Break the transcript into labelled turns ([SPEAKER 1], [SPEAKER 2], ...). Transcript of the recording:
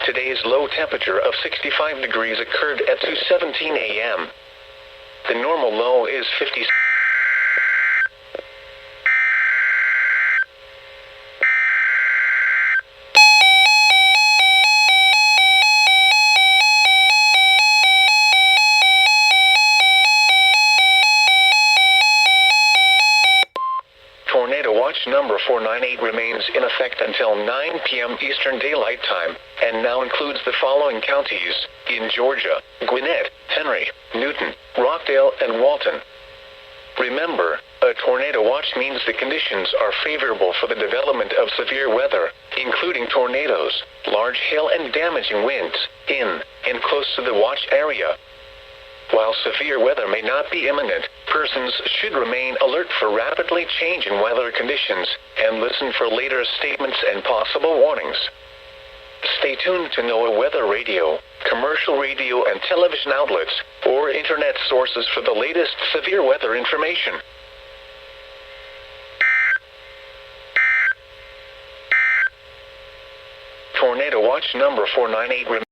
[SPEAKER 1] Today's low temperature of 65 degrees occurred at 2:17 a.m. The normal low is 50. Tornado Watch number 498 remains in effect until 9 p.m. Eastern Daylight Time, and now includes the following counties in Georgia: Gwinnett, Henry, Newton, Rockdale, and Walton. Remember, a tornado watch means the conditions are favorable for the development of severe weather, including tornadoes, large hail and damaging winds, in and close to the watch area. While severe weather may not be imminent, persons should remain alert for rapidly changing weather conditions and listen for later statements and possible warnings. Stay tuned to NOAA weather radio, commercial radio and television outlets, or internet sources for the latest severe weather information. Tornado Watch number 498